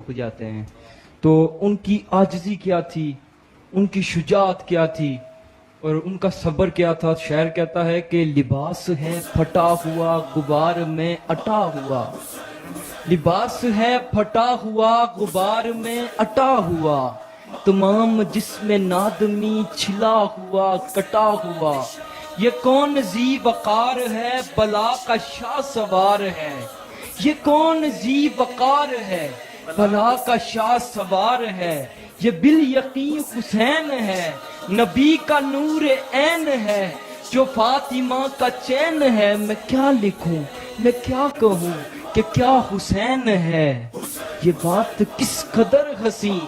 ہو جاتے ہیں تو ان کی عاجزی کیا تھی، ان کی شجاعت کیا تھی اور ان کا صبر کیا تھا. شاعر کہتا ہے کہ لباس ہے پھٹا ہوا غبار میں اٹا ہوا، لباس ہے پھٹا ہوا غبار میں اٹا ہوا، تمام جسم نادمی چھلا ہوا کٹا ہوا، یہ کون ذی وقار ہے بلا کا شاہ سوار ہے، یہ کون ذی وقار ہے بلا کا شاہ سوار ہے، یہ بالیقین حسین ہے نبی کا نور عین ہے، جو فاطمہ کا چین ہے. میں کیا لکھوں میں کیا کہوں کہ کیا حسین ہے، یہ بات کس قدر ہنسی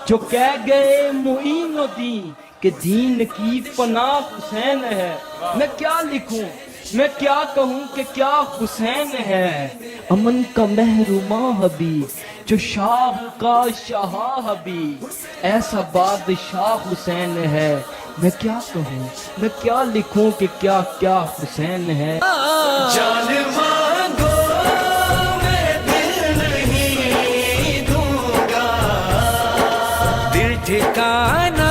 جو کہہ گئے معین الدین کہ دین کی پناہ حسین ہے. میں کیا لکھوں میں کیا کہوں کہ کیا حسین ہے، امن کا محروماں حبیب جو شاہ کا شاہ حبیب، ایسا بادشاہ حسین ہے. میں کیا کہوں میں کیا لکھوں کہ کیا کیا حسین ہے. جان مانگو میں دل نہیں دوں گا، دل ٹھکانا